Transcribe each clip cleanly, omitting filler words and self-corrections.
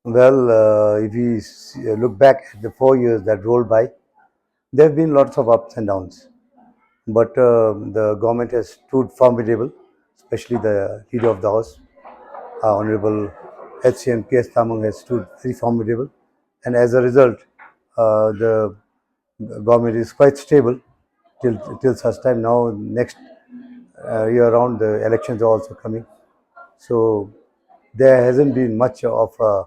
If we look back at the 4 years that rolled by, there have been lots of ups and downs. But the government has stood formidable, especially the leader of the House, Honorable HCM PS Thamang has stood very formidable. And as a result, the government is quite stable till such time. Now, next year around, the elections are also coming. So there hasn't been much of a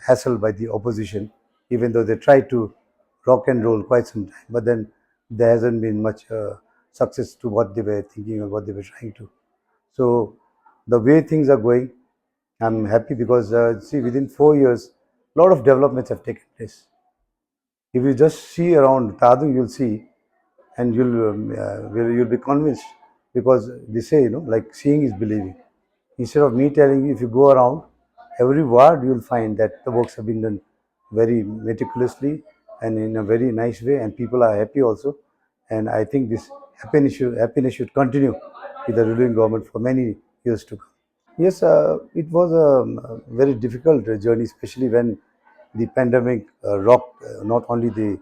hassle by the opposition, even though they tried to rock and roll quite some time. But then there hasn't been much success to what they were thinking or what they were trying to. So the way things are going, I'm happy because see, within 4 years, a lot of developments have taken place. If you just see around Tadung, you'll see, and you'll be convinced, because they say, like seeing is believing. Instead of me telling you, if you go around every ward, you'll find that the works have been done very meticulously and in a very nice way, and people are happy also. And I think this happiness should continue with the ruling government for many years to come. Yes, it was a very difficult journey, especially when the pandemic rocked not only the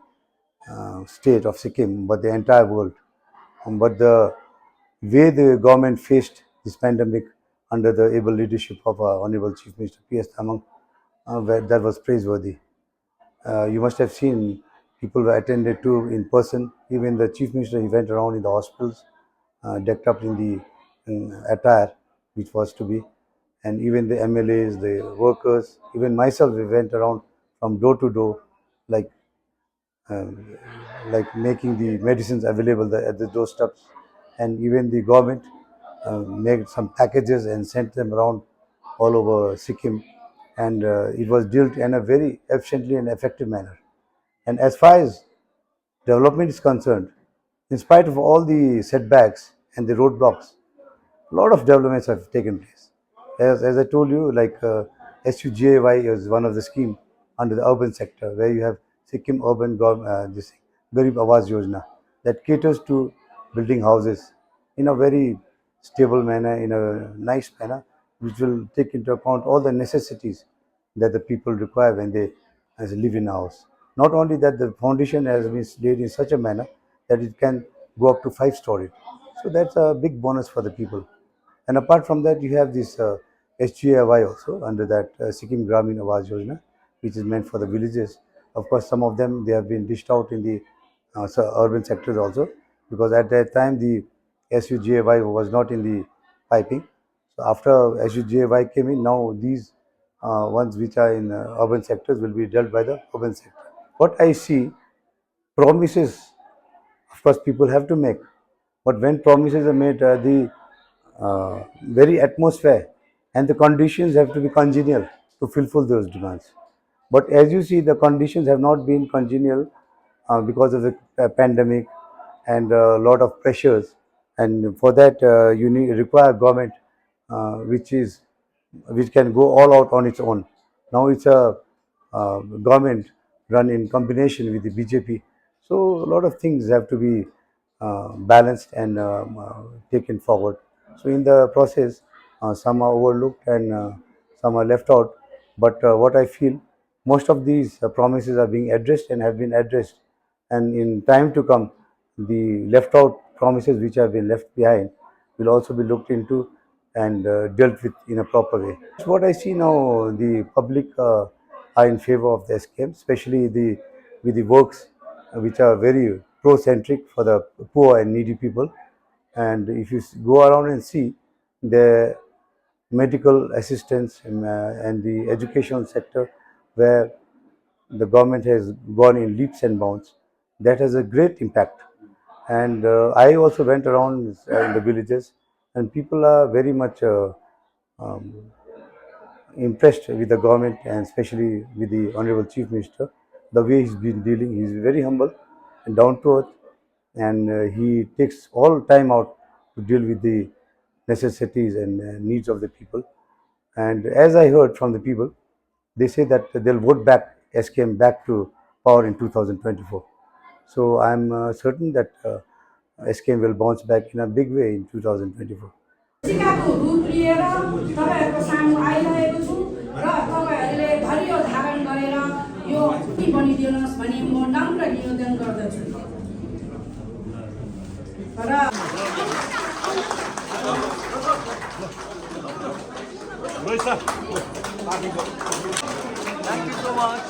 state of Sikkim but the entire world. But the way the government faced this pandemic under the able leadership of our Honorable Chief Minister P.S. Thamang, that was praiseworthy. You must have seen people were attended to in person. Even the Chief Minister, he went around in the hospitals, decked up in the attire which was to be, and even the MLAs, the workers, even myself, we went around from door to door, like um, like making the medicines available at the doorsteps, and even the government made some packages and sent them around all over Sikkim, and it was dealt in a very efficiently and effective manner. And as far as development is concerned, in spite of all the setbacks and the roadblocks, a lot of developments have taken place. As I told you, like SUGAY is one of the scheme under the urban sector, where you have Sikkim Urban this Garib Awas Yojana that caters to building houses in a very stable manner, in a nice manner, which will take into account all the necessities that the people require when they live in a house. Not only that, the foundation has been laid in such a manner that it can go up to 5 story. So that's a big bonus for the people. And apart from that, you have this SGAY also under that Sikkim Gramin Awas Yojana, which is meant for the villages. Of course, some of them they have been dished out in the urban sectors also, because at that time the SUGAY was not in the piping. So after SUGAY came in, now these ones which are in urban sectors will be dealt by the urban sector. What I see, promises, of course, people have to make, but when promises are made, the very atmosphere and the conditions have to be congenial to fulfill those demands. But as you see, the conditions have not been congenial because of the pandemic and a lot of pressures. And for that, you require government which is which can go all out on its own. Now it's a government run in combination with the BJP. So a lot of things have to be balanced and taken forward. So in the process, some are overlooked and some are left out. But what I feel, most of these promises are being addressed and have been addressed. And in time to come, the left out promises which have been left behind will also be looked into and dealt with in a proper way. That's what I see now. The public are in favor of the SKM, especially with the works which are very pro-centric for the poor and needy people. And if you go around and see the medical assistance and the educational sector, where the government has gone in leaps and bounds, that has a great impact. And I also went around in the villages, and people are very much um, impressed with the government and especially with the Honorable Chief Minister. The way he's been dealing, he's very humble and down to earth, and he takes all time out to deal with the necessities and needs of the people. And as I heard from the people, they say that they'll vote back SKM back to power in 2024. So I'm certain that SKM will bounce back in a big way in 2024. साथी बनिदिनुहोस् भनी म नम्र निवेदन गर्दछु र Thank you so much.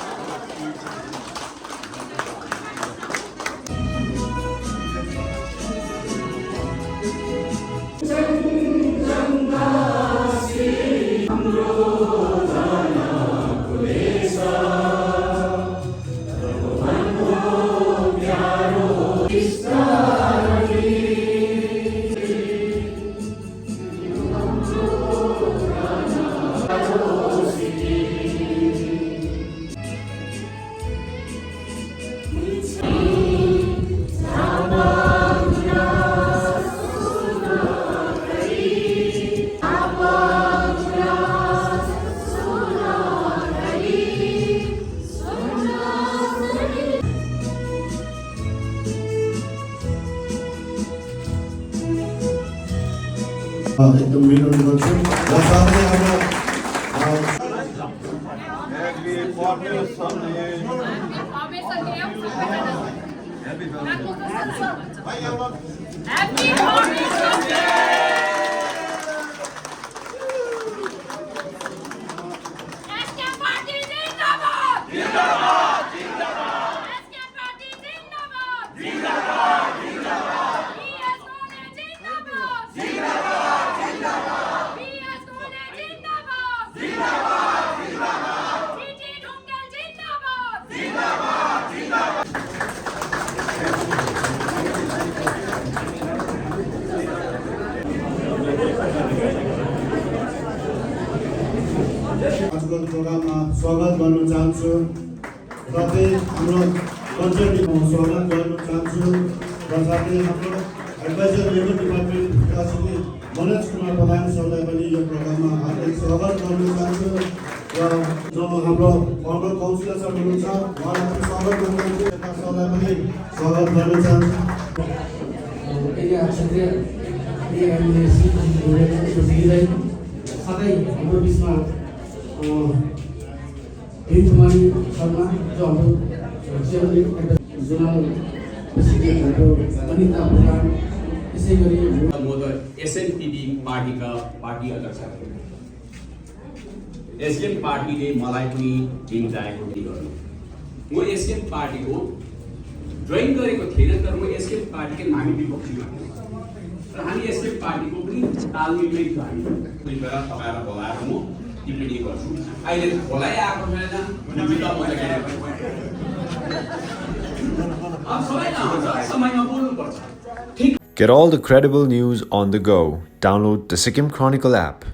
एकदम मिलाउने गर्छु र साथै आजको प्रोग्राममा स्वागत गर्न चाहन्छु साथै हाम्रो कन्सर्टमा स्वागत गर्न चाहन्छु र साथै हाम्रो एडभाइजर लेबर डिपार्टमेन्टका श्री मनोज कुमार प्रधान सरलाई पनि यो प्रोग्राममा हार्दिक स्वागत गर्न चाहन्छु र जो हाम्रो फर्मर काउन्सिलर सर हुनुहुन्छ उहाँलाई पनि स्वागत गर्न चाहन्छु सरलाई पनि स्वागत गर्न चाहन्छु साथै हाम्रो बिचमा कुमारी शर्मा जो हाम्रो जोनल प्रेसिडेन्ट हाम्रो अनिता प्रधान त्यसै गरी म त एसएनपीडी पार्टीका पार्टी अध्यक्ष एसकेएम पार्टीले मलाई पनि जिम्मेदारी गर्नु म एसकेएम पार्टीको जोइन गरेको थिएन तर म एसकेएम पार्टीकै हामी विपक्षीमा र हामी एसकेएम पार्टीको पनि तालमेलमै थियो हामी कुनै बेला तपाईँलाई बोलाएर म टिप्पणी गर्छु अहिले बोलाइ आएको छैन समयमा बोल्नुपर्छ। Get all the credible news on the go. Download the Sikkim Chronicle app.